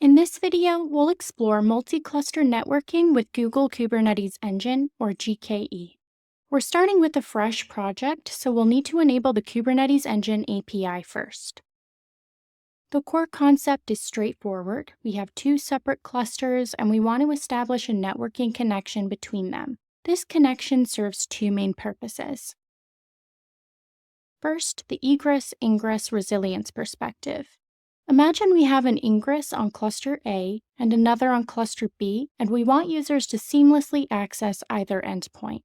In this video, we'll explore multi-cluster networking with Google Kubernetes Engine, or GKE. We're starting with a fresh project, so we'll need to enable the Kubernetes Engine API first. The core concept is straightforward. We have two separate clusters, and we want to establish a networking connection between them. This connection serves two main purposes. First, the egress-ingress resilience perspective. Imagine we have an ingress on cluster A and another on cluster B, and we want users to seamlessly access either endpoint.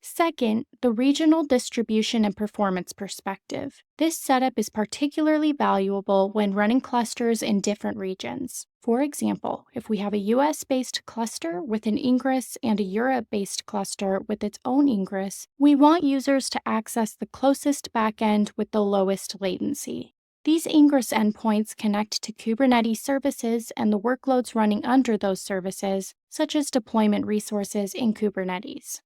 Second, the regional distribution and performance perspective. This setup is particularly valuable when running clusters in different regions. For example, if we have a US-based cluster with an ingress and a Europe-based cluster with its own ingress, we want users to access the closest backend with the lowest latency. These ingress endpoints connect to Kubernetes services and the workloads running under those services, such as deployment resources in Kubernetes.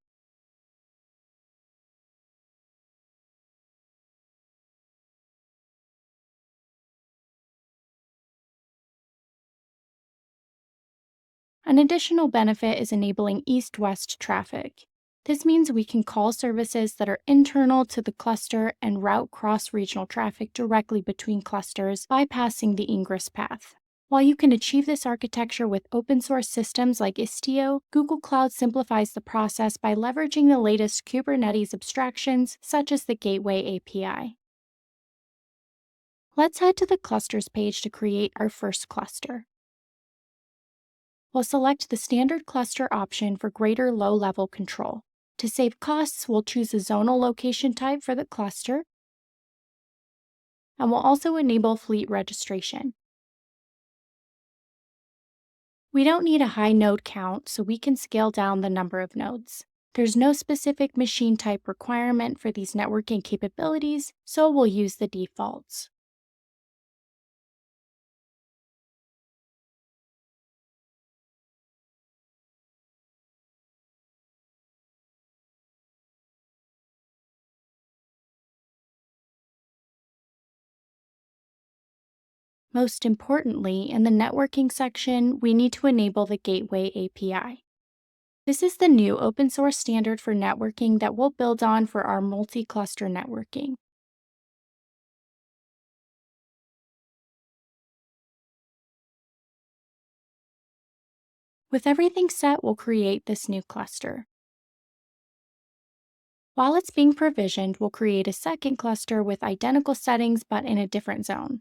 An additional benefit is enabling east-west traffic. This means we can call services that are internal to the cluster and route cross-regional traffic directly between clusters, bypassing the ingress path. While you can achieve this architecture with open-source systems like Istio, Google Cloud simplifies the process by leveraging the latest Kubernetes abstractions, such as the Gateway API. Let's head to the Clusters page to create our first cluster. We'll select the standard cluster option for greater low-level control. To save costs, we'll choose a zonal location type for the cluster, and we'll also enable fleet registration. We don't need a high node count, so we can scale down the number of nodes. There's no specific machine type requirement for these networking capabilities, so we'll use the defaults. Most importantly, in the networking section, we need to enable the Gateway API. This is the new open-source standard for networking that we'll build on for our multi-cluster networking. With everything set, we'll create this new cluster. While it's being provisioned, we'll create a second cluster with identical settings but in a different zone.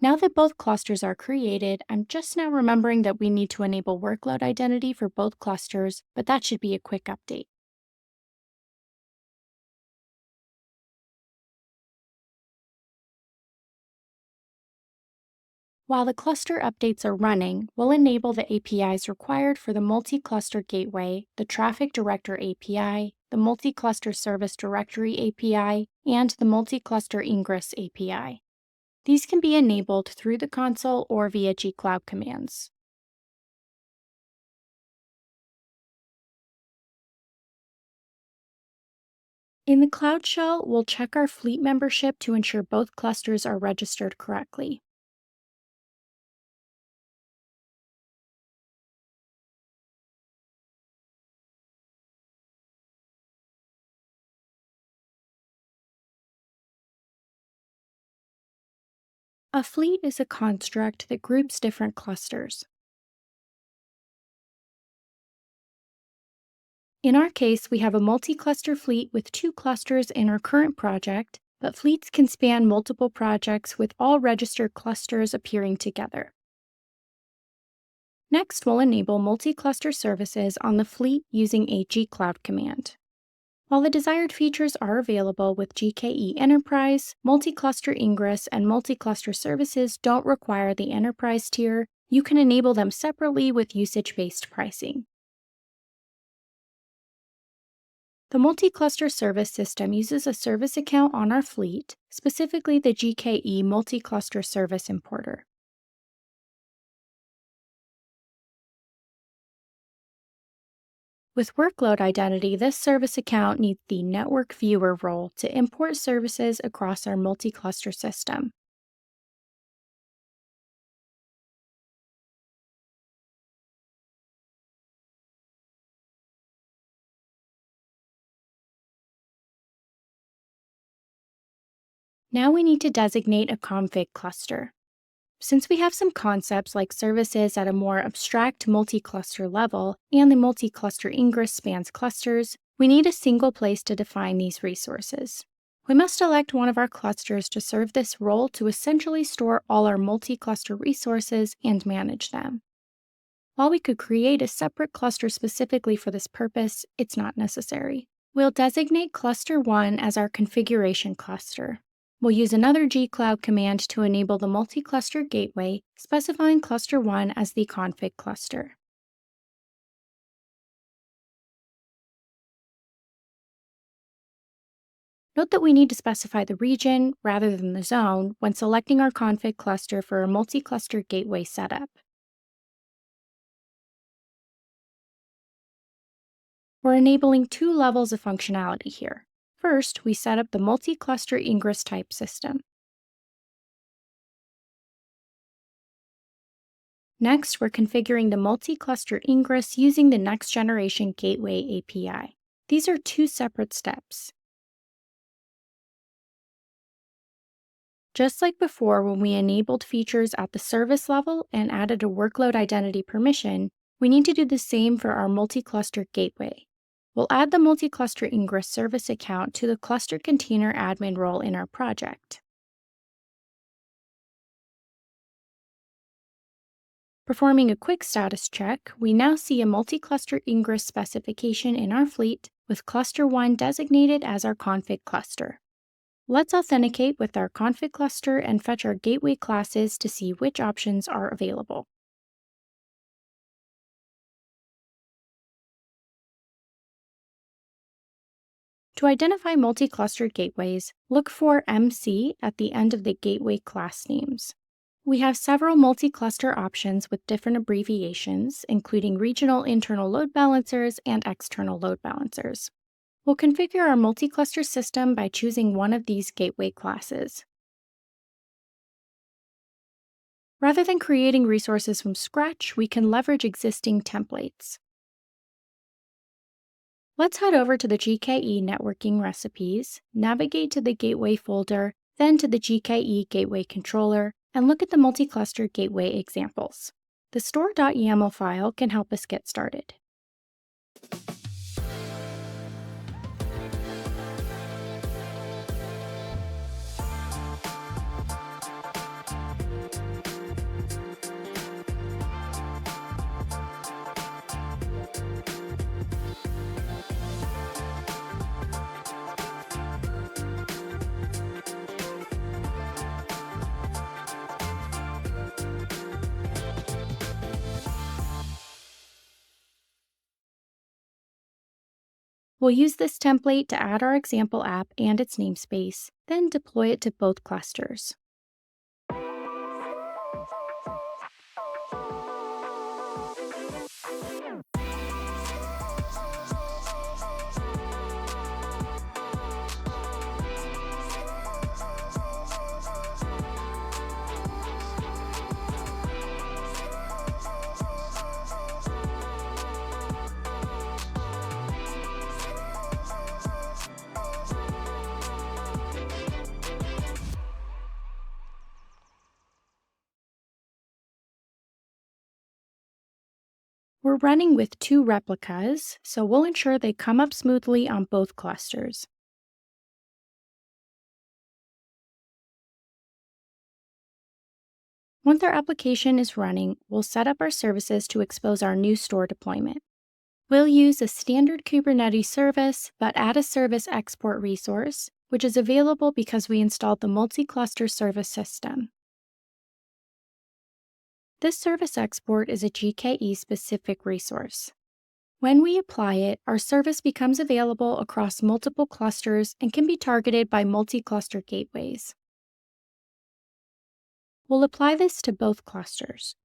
Now that both clusters are created, I'm just now remembering that we need to enable workload identity for both clusters, but that should be a quick update. While the cluster updates are running, we'll enable the APIs required for the multi-cluster gateway, the traffic director API, the multi-cluster service directory API, and the multi-cluster ingress API. These can be enabled through the console or via gcloud commands. In the Cloud Shell, we'll check our fleet membership to ensure both clusters are registered correctly. A fleet is a construct that groups different clusters. In our case, we have a multi-cluster fleet with two clusters in our current project, but fleets can span multiple projects with all registered clusters appearing together. Next, we'll enable multi-cluster services on the fleet using a gcloud command. While the desired features are available with GKE Enterprise, multi-cluster ingress and multi-cluster services don't require the Enterprise tier. You can enable them separately with usage-based pricing. The multi-cluster service system uses a service account on our fleet, specifically the GKE Multi-Cluster Service Importer. With workload identity, this service account needs the network viewer role to import services across our multi-cluster system. Now we need to designate a config cluster. Since we have some concepts like services at a more abstract multi-cluster level and the multi-cluster ingress spans clusters, we need a single place to define these resources. We must select one of our clusters to serve this role to essentially store all our multi-cluster resources and manage them. While we could create a separate cluster specifically for this purpose, it's not necessary. We'll designate Cluster 1 as our configuration cluster. We'll use another gcloud command to enable the multi-cluster gateway, specifying Cluster 1 as the config cluster. Note that we need to specify the region rather than the zone when selecting our config cluster for a multi-cluster gateway setup. We're enabling two levels of functionality here. First, we set up the multi-cluster ingress type system. Next, we're configuring the multi-cluster ingress using the next generation gateway API. These are two separate steps. Just like before when we enabled features at the service level and added a workload identity permission, we need to do the same for our multi-cluster gateway. We'll add the multi-cluster ingress service account to the cluster container admin role in our project. Performing a quick status check, we now see a multi-cluster ingress specification in our fleet with Cluster 1 designated as our config cluster. Let's authenticate with our config cluster and fetch our gateway classes to see which options are available. To identify multi-cluster gateways, look for MC at the end of the gateway class names. We have several multi-cluster options with different abbreviations, including regional internal load balancers and external load balancers. We'll configure our multi-cluster system by choosing one of these gateway classes. Rather than creating resources from scratch, we can leverage existing templates. Let's head over to the GKE networking recipes, navigate to the gateway folder, then to the GKE gateway controller, and look at the multi-cluster gateway examples. The store.yaml file can help us get started. We'll use this template to add our example app and its namespace, then deploy it to both clusters. We're running with two replicas, so we'll ensure they come up smoothly on both clusters. Once our application is running, we'll set up our services to expose our new store deployment. We'll use a standard Kubernetes service, but add a service export resource, which is available because we installed the multi-cluster service system. This service export is a GKE-specific resource. When we apply it, our service becomes available across multiple clusters and can be targeted by multi-cluster gateways. We'll apply this to both clusters.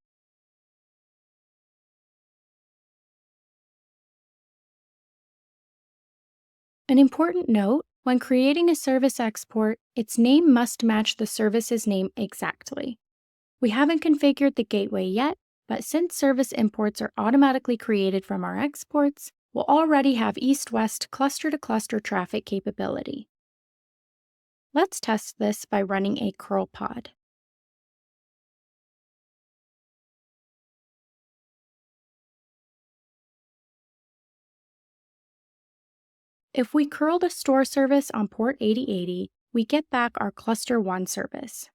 An important note, when creating a service export, its name must match the service's name exactly. We haven't configured the gateway yet, but since service imports are automatically created from our exports, we'll already have east-west cluster-to-cluster traffic capability. Let's test this by running a curl pod. If we curl the store service on port 8080, we get back our cluster 1 service.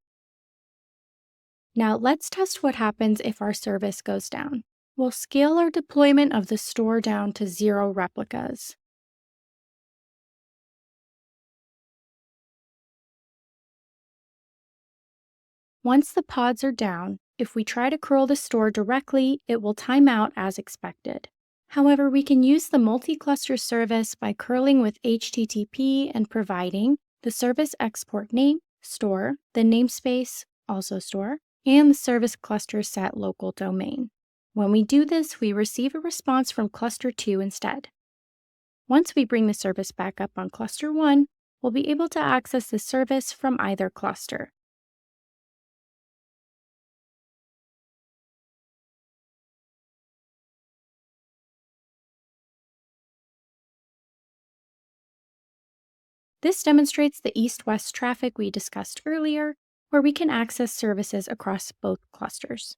Now let's test what happens if our service goes down. We'll scale our deployment of the store down to 0 replicas. Once the pods are down, if we try to curl the store directly, it will time out as expected. However, we can use the multi-cluster service by curling with HTTP and providing the service export name, store, the namespace, also store, and the service cluster set local domain. When we do this, we receive a response from cluster 2 instead. Once we bring the service back up on cluster 1, we'll be able to access the service from either cluster. This demonstrates the east-west traffic we discussed earlier, where we can access services across both clusters.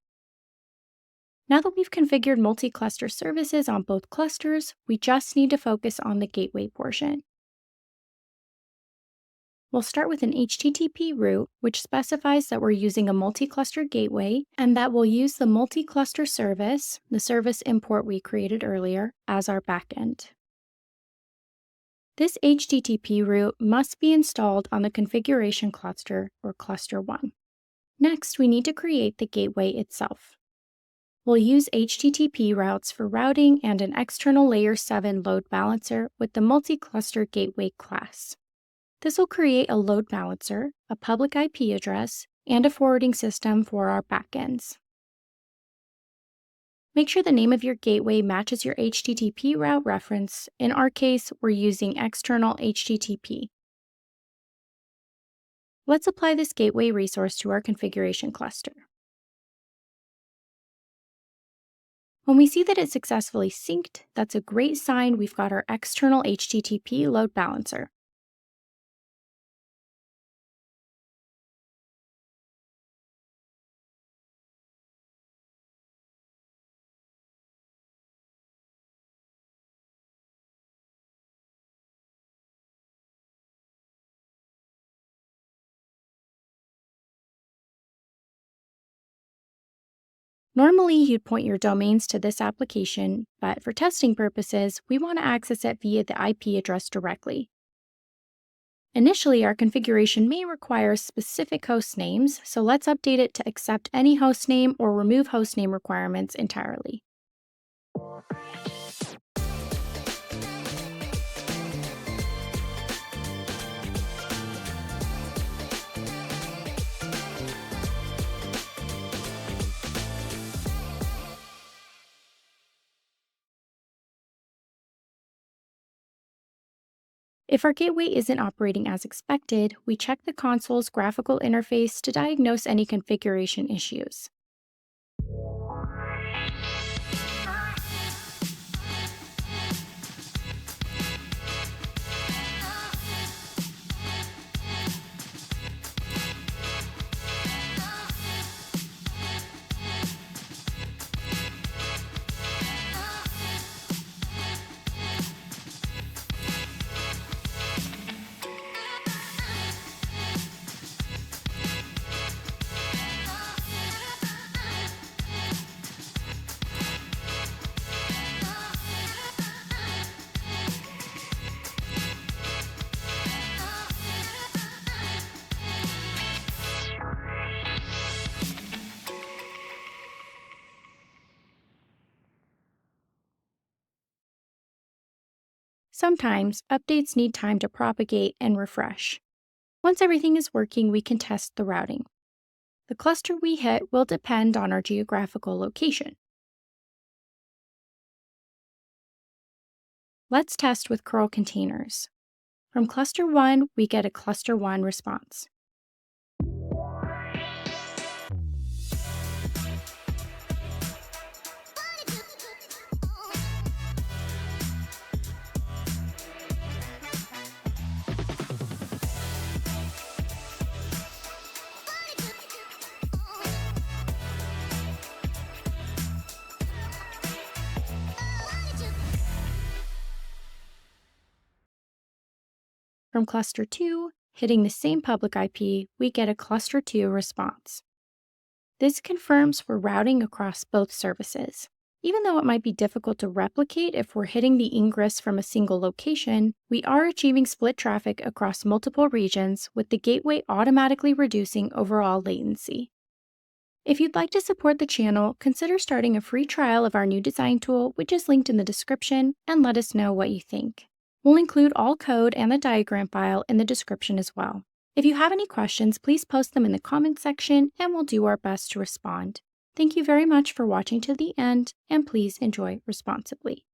Now that we've configured multi-cluster services on both clusters, we just need to focus on the gateway portion. We'll start with an HTTP route, which specifies that we're using a multi-cluster gateway and that we'll use the multi-cluster service, the service import we created earlier, as our backend. This HTTP route must be installed on the configuration cluster or cluster 1. Next, we need to create the gateway itself. We'll use HTTP routes for routing and an external layer 7 load balancer with the multi-cluster gateway class. This will create a load balancer, a public IP address, and a forwarding system for our backends. Make sure the name of your gateway matches your HTTP route reference. In our case, we're using external HTTP. Let's apply this gateway resource to our configuration cluster. When we see that it's successfully synced, that's a great sign we've got our external HTTP load balancer. Normally, you'd point your domains to this application, but for testing purposes, we want to access it via the IP address directly. Initially, our configuration may require specific host names, so let's update it to accept any host name or remove host name requirements entirely. If our gateway isn't operating as expected, we check the console's graphical interface to diagnose any configuration issues. Sometimes, updates need time to propagate and refresh. Once everything is working, we can test the routing. The cluster we hit will depend on our geographical location. Let's test with curl containers. From cluster 1, we get a cluster 1 response. From cluster 2, hitting the same public IP, we get a cluster 2 response. This confirms we're routing across both services. Even though it might be difficult to replicate if we're hitting the ingress from a single location, we are achieving split traffic across multiple regions with the gateway automatically reducing overall latency. If you'd like to support the channel, consider starting a free trial of our new design tool, which is linked in the description, and let us know what you think. We'll include all code and the diagram file in the description as well. If you have any questions, please post them in the comments section and we'll do our best to respond. Thank you very much for watching to the end, and please enjoy responsibly.